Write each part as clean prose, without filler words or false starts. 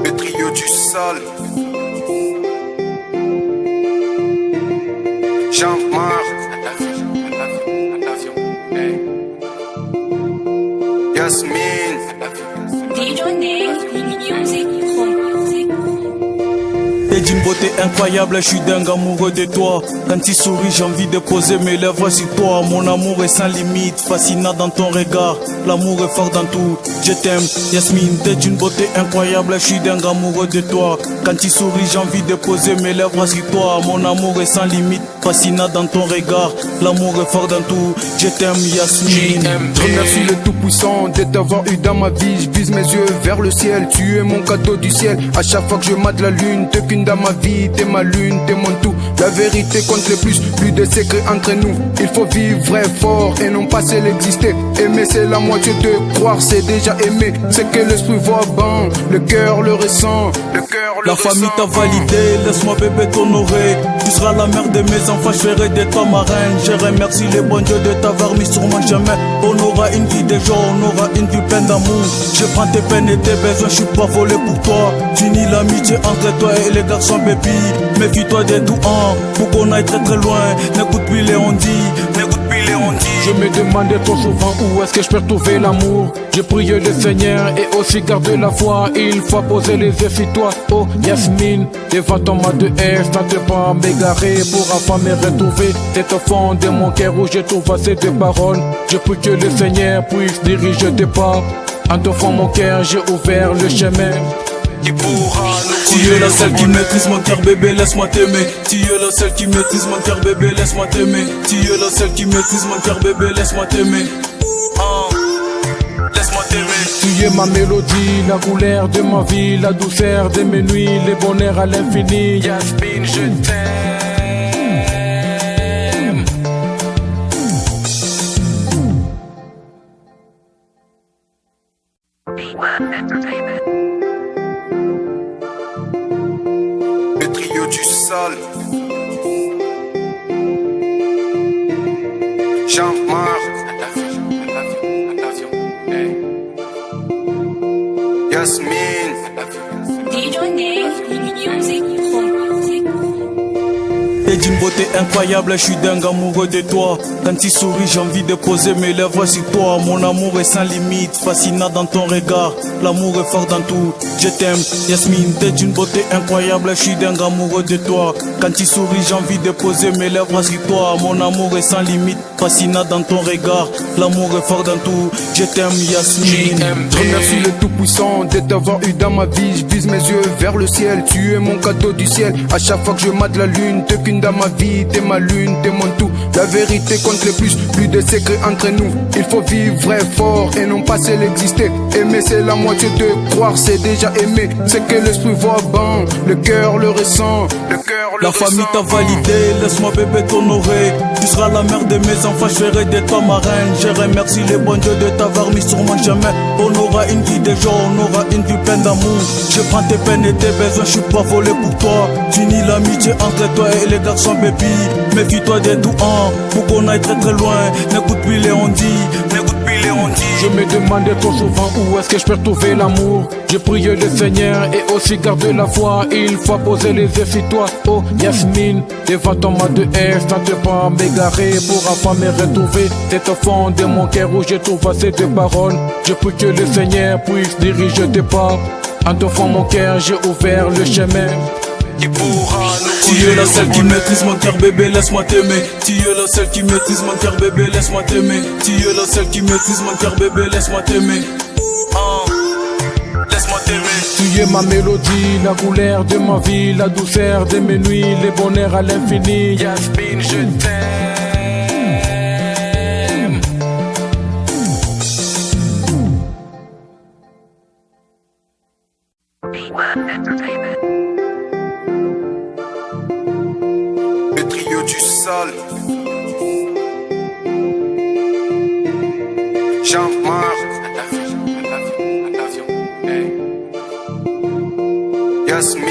Le trio du sol. Jean-Marc. Yasmine. T'es d'une beauté incroyable, je suis dingue amoureux de toi. Quand tu souris, j'ai envie de poser mes lèvres sur toi. Mon amour est sans limite, fascinant dans ton regard. L'amour est fort dans tout, je t'aime, Yasmine. T'es d'une beauté incroyable, je suis dingue amoureux de toi. Quand tu souris, j'ai envie de poser mes lèvres sur toi. Mon amour est sans limite, fascinant dans ton regard. L'amour est fort dans tout, je t'aime, Yasmine. Je remercie le Tout-Puissant de t'avoir eu dans ma vie. Je bise mes yeux vers le ciel, tu es mon cadeau du ciel. À chaque fois que je mate la lune, t'es qu'une dans ma vie. T'es ma lune, t'es mon tout. La vérité compte le plus de secrets entre nous. Il faut vivre vrai fort et non pas seul exister. Aimer c'est la moitié de croire, c'est déjà aimer. C'est que l'esprit voit bon, le cœur le ressent. La famille t'a validé, laisse-moi bébé t'honorer. Tu seras la mère de mes enfants, je ferai de toi ma reine. Je remercie les bons dieux de t'avoir mis sur mon chemin. On aura une vie de joie, on aura une vie pleine d'amour. Je prends tes peines et tes besoins, je suis pas volé pour toi. J'unis l'amitié entre toi et les garçons baby. Méfie-toi des tout pour qu'on aille très très loin. N'écoute plus les on dit, n'écoute plus les on dit. Je me demandais trop souvent où est-ce que je peux trouver l'amour. Je prie le Seigneur et aussi garde la foi. Il faut poser les yeux sur toi, oh Yasmine. Devant ton mât de haine, tente pas m'égarer pour enfin me retrouver. C'est au fond de mon cœur où je trouve assez de paroles. Je prie que le Seigneur puisse diriger tes pas. En t'offrant mon cœur, j'ai ouvert le chemin qui pourra nous. Tu es la seule qui maîtrise mon cœur bébé, laisse-moi t'aimer. Tu es la seule qui maîtrise mon cœur bébé, laisse-moi t'aimer. Tu es la seule qui maîtrise mon cœur bébé, laisse-moi t'aimer. Laisse-moi t'aimer. Tu es ma mélodie, la couleur de ma vie, la douceur de mes nuits, le bonheur à l'infini. Yasmine, je t'aime. Le trio du sol. Jean-Marc. Yasmine. T'es d'une beauté incroyable, je suis dingue amoureux de toi. Quand tu souris, j'ai envie de poser mes lèvres sur toi. Mon amour est sans limite, fascinant dans ton regard. L'amour est fort dans tout, je t'aime, Yasmine. T'es d'une beauté incroyable, je suis dingue amoureux de toi. Quand tu souris, j'ai envie de poser mes lèvres sur toi. Mon amour est sans limite, fascinant dans ton regard. L'amour est fort dans tout, je t'aime, Yasmine. Je remercie le Tout-Puissant de t'avoir eu dans ma vie. Je bise mes yeux vers le ciel, tu es mon cadeau du ciel. À chaque fois que je mate la lune, t'es qu'une dans ma vie. T'es ma lune, t'es mon tout. La vérité compte le plus de secrets entre nous. Il faut vivre vrai fort et non pas seul exister. Aimer c'est la moitié de croire, c'est déjà aimer. C'est que l'esprit voit bon, le cœur le ressent. La famille t'a validé, laisse-moi bébé t'honorer. Tu seras la mère de mes enfants, je ferai de toi ma reine. Je remercie les bons dieux de t'avoir mis sur mon chemin. On aura une vie de joie, on aura une vie pleine d'amour. Je prends tes peines et tes besoins, je suis pas volé pour toi. J'unis l'amitié entre toi et les garçons baby. Méfie-toi des tout pour qu'on aille très très loin. N'écoute plus les on dit, n'écoute plus les on dit. Je me demandais trop souvent où est-ce que je peux trouver l'amour. Je prie le Seigneur et aussi garde la foi. Il faut poser les yeux sur toi, oh Yasmine. Devant ton mât de haine, tente pas m'égarer pour enfin me retrouver. C'est au fond de mon cœur où je trouve assez de paroles. Je prie que le Seigneur puisse diriger tes pas. En t'offrant mon cœur, j'ai ouvert le chemin qui pourra nous. Tu es la seule qui maîtrise mon cœur bébé, laisse-moi t'aimer. Tu es la seule qui maîtrise mon cœur bébé, laisse-moi t'aimer. Tu es la seule qui maîtrise mon cœur bébé, laisse-moi t'aimer. Laisse-moi t'aimer. Tu es ma mélodie, la couleur de ma vie, la douceur de mes nuits, le bonheur à l'infini. Yasmine, je t'aime. Le trio du sol. Jean-Marc. Yasmine.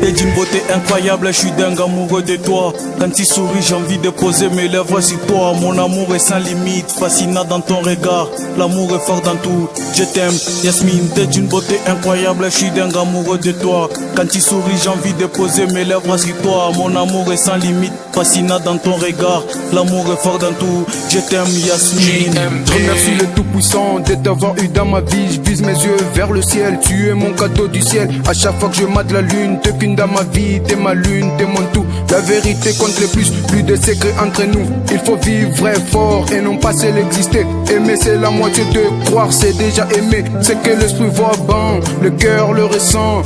T'es d'une beauté incroyable, je suis dingue amoureux de toi. Quand tu souris, j'ai envie de poser mes lèvres sur toi. Mon amour est sans limite, fascinant dans ton regard. L'amour est fort dans tout, je t'aime Yasmine, t'es d'une beauté incroyable, je suis dingue amoureux de toi. Quand tu souris, j'ai envie de poser mes lèvres sur toi. Mon amour est sans limite, fascinant dans ton regard. L'amour est fort dans tout, je t'aime Yasmine. Je remercie le Tout-Puissant de t'avoir eu dans ma vie. Je vise mes yeux vers le ciel, tu es mon cadeau du ciel. À chaque fois que je mate la lune, t'es qu'une dans ma vie. T'es ma lune, t'es mon tout. La vérité compte le plus de secrets entre nous. Il faut vivre vrai fort et non pas seul exister. Aimer c'est la moitié de croire, c'est déjà aimer. C'est que l'esprit voit bon, le cœur le ressent.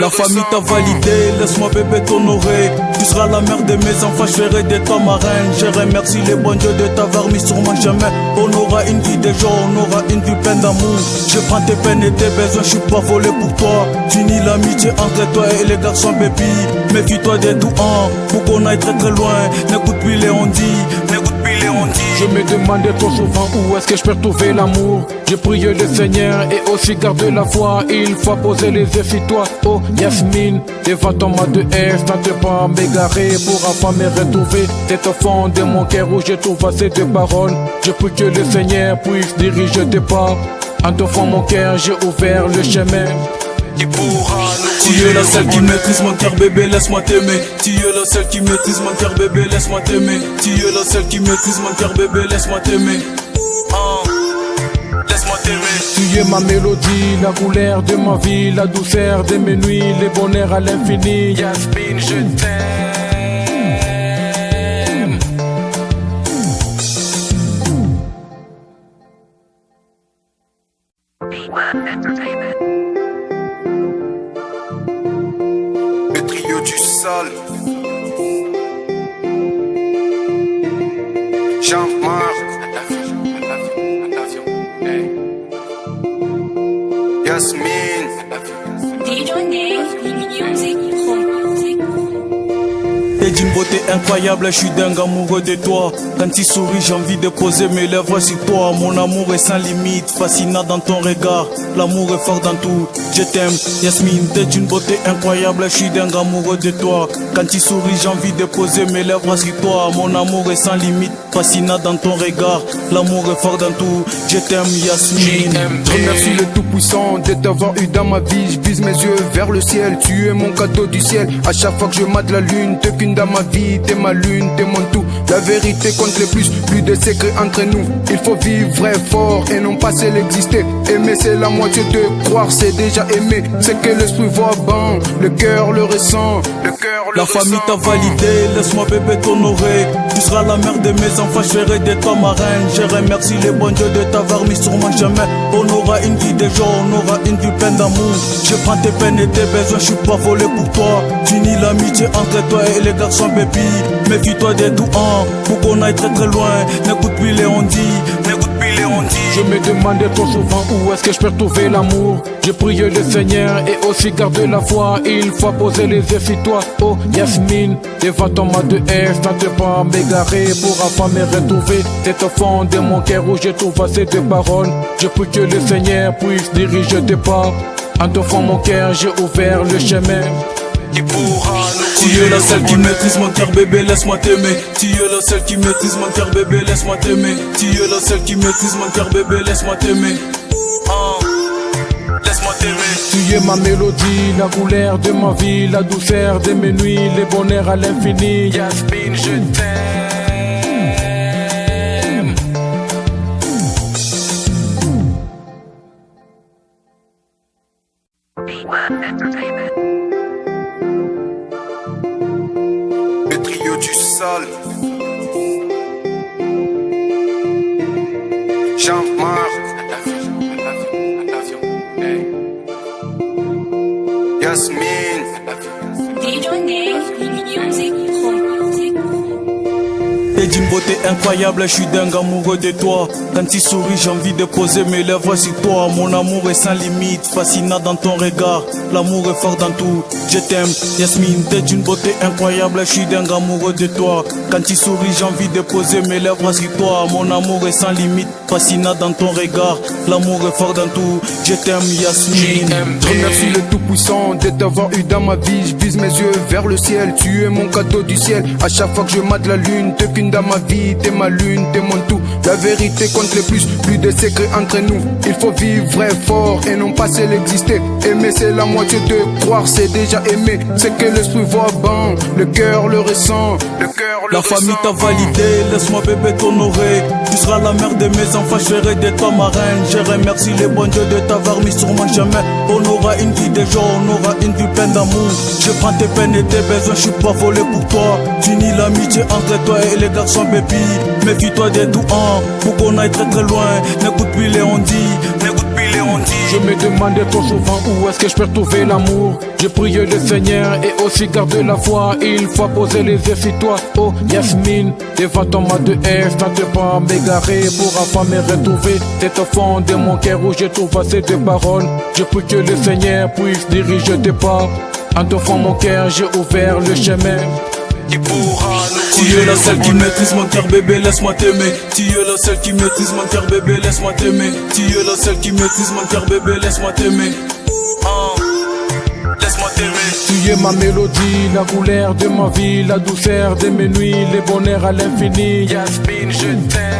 La famille t'a validé, laisse-moi bébé t'honorer. Tu seras la mère de mes enfants, je ferai de toi ma reine. Je remercie les bons dieux de t'avoir mis sur mon chemin. On aura une vie de joie, on aura une vie pleine d'amour. Je prends tes peines et tes besoins, je suis pas volé pour toi. Tu nies l'amitié entre toi et les garçons baby. Méfie-toi des tout en, pour qu'on aille très très loin. N'écoute plus les on dit, n'écoute plus les on dit. Je me demandais trop souvent où est-ce que je peux retrouver l'amour. Je prie le Seigneur et aussi garde la foi. Il faut poser les yeux sur toi, oh Yasmine. Devant ton mât de haie, tente pas m'égarer pour enfin me retrouver. C'est au fond de mon cœur où je trouve assez de paroles. Je prie que le Seigneur puisse diriger tes pas. En t'offrant mon cœur, j'ai ouvert le chemin. Tu es la seule qui maîtrise mon cœur bébé, laisse-moi t'aimer. Tu es la seule qui maîtrise mon cœur bébé, laisse-moi t'aimer. Tu es la seule qui maîtrise mon cœur bébé, laisse-moi t'aimer. Laisse-moi t'aimer. Tu es ma mélodie, la couleur de ma vie, la douceur de mes nuits, le bonheur à l'infini. Yasmine, je t'aime. Le trio du sol. Jean-Marc. Yasmine. T'es d'une beauté incroyable, je suis dingue amoureux de toi. Quand tu souris, j'ai envie de poser mes lèvres sur toi. Mon amour est sans limite, fascinant dans ton regard. L'amour est fort dans tout, je t'aime Yasmine, t'es d'une beauté incroyable, je suis dingue amoureux de toi. Quand tu souris, j'ai envie de poser mes lèvres sur toi. Mon amour est sans limite, fascinant dans ton regard. L'amour est fort dans tout, je t'aime Yasmine. Je remercie le Tout-Puissant de t'avoir eu dans ma vie. Je vise mes yeux vers le ciel, tu es mon cadeau du ciel. À chaque fois que je mate la lune, t'es qu'une dans ma vie. T'es ma lune, t'es mon tout. La vérité compte le plus de secrets entre nous. Il faut vivre vrai fort et non pas seul exister. Aimer c'est la moitié de croire, c'est déjà aimer. C'est que l'esprit voit bon, le cœur le ressent. La famille t'a validé, laisse-moi bébé t'honorer. Tu seras la mère de mes enfants, je ferai de toi ma reine. Je remercie les bons dieux de t'avoir mis sur mon chemin. On aura une vie de joie, on aura une vie pleine d'amour. Je prends tes peines et tes besoins, je suis pas volé pour toi. Tu nies l'amitié entre toi et les garçons baby. Méfie-toi des tout en, pour qu'on aille très très loin. N'écoute plus les on dit, n'écoute plus les on dit. Je me demandais trop souvent où est-ce que je peux retrouver l'amour. Je prie le Seigneur et aussi garde la foi. Il faut poser les yeux sur toi, oh Yasmine. Devant ton mât de haie, tente pas m'égarer pour enfin me retrouver. C'est au fond de mon cœur où je trouve assez de paroles. Je prie que le Seigneur puisse diriger tes pas. En t'offrant mon cœur, j'ai ouvert le chemin. Tu es la seule qui maîtrise mon cœur bébé, laisse-moi t'aimer. Tu es la seule qui maîtrise mon cœur bébé, laisse-moi t'aimer. Tu es la seule qui maîtrise mon cœur bébé, laisse-moi t'aimer. Laisse-moi t'aimer. Tu es ma mélodie, la couleur de ma vie, la douceur de mes nuits, le bonheur à l'infini. Yasmine, je t'aime. Le trio du sol. Jean-Marc. Yasmine. T'es d'une beauté incroyable, je suis dingue amoureux de toi. Quand tu souris, j'ai envie de poser mes lèvres sur toi. Mon amour est sans limite, fascinant dans ton regard. L'amour est fort dans tout, je t'aime, Yasmine. T'es d'une beauté incroyable, je suis dingue amoureux de toi. Quand tu souris, j'ai envie de poser mes lèvres sur toi. Mon amour est sans limite, fascinant dans ton regard. L'amour est fort dans tout, je t'aime, Yasmine. Je remercie le Tout-Puissant de t'avoir eu dans ma vie. Je vise mes yeux vers le ciel, tu es mon cadeau du ciel. À chaque fois que je mate la lune, t'es qu'une dans ma vie. T'es ma lune, t'es mon tout. La vérité compte le plus de secrets entre nous. Il faut vivre vrai fort et non pas seul exister. Aimer c'est la moitié de croire, c'est déjà aimer. C'est que l'esprit voit bon, le cœur le ressent. La famille t'a validé, laisse-moi bébé t'honorer. Tu seras la mère de mes enfants, je serai de toi ma reine. Je remercie les bons dieux de t'avoir mis sur mon chemin. On aura une vie de joie, on aura une vie pleine d'amour. Je prends tes peines et tes besoins, je suis pas volé pour toi. Finis l'amitié entre toi et les garçons baby. Méfie-toi des douans, pour qu'on aille très très loin. N'écoute plus les on dit, n'écoute plus les on dit. Je me demandais trop souvent où est-ce que je peux retrouver l'amour. Je prie le Seigneur et aussi garde la foi. Il faut poser les yeux sur toi, oh Yasmine. Devant ton mat de S, tente pas m'égarer pour enfin me retrouver. C'est au fond de mon cœur où je trouve assez de paroles. Je prie que le Seigneur puisse diriger tes pas. En t'offrant mon cœur, j'ai ouvert le chemin. Tu es la seule qui maîtrise mon cœur bébé, laisse-moi t'aimer. Tu es la seule qui maîtrise mon cœur bébé, laisse-moi t'aimer. Tu es la seule qui maîtrise mon cœur bébé, laisse-moi t'aimer. Laisse-moi t'aimer. Tu es ma mélodie, la couleur de ma vie, la douceur de mes nuits, les bonheurs à l'infini. Yasmine, je t'aime.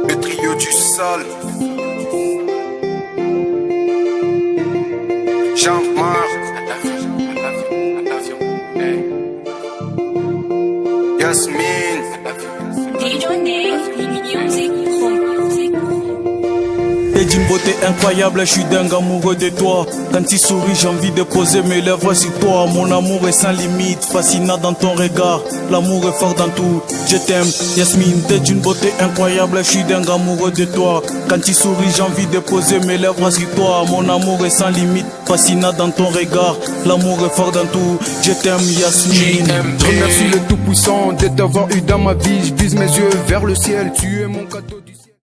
Le trio du sale. Jean-Marc. Yasmine. T'es d'une beauté incroyable, je suis dingue amoureux de toi. Quand tu souris, j'ai envie de poser mes lèvres sur toi. Mon amour est sans limite, fascinant dans ton regard. L'amour est fort dans tout, je t'aime, Yasmine. T'es d'une beauté incroyable, je suis dingue amoureux de toi. Quand tu souris, j'ai envie de poser mes lèvres sur toi. Mon amour est sans limite, fascinant dans ton regard. L'amour est fort dans tout, je t'aime, Yasmine. Je remercie le Tout-Puissant de t'avoir eu dans ma vie. Je vise mes yeux vers le ciel, tu es mon cadeau.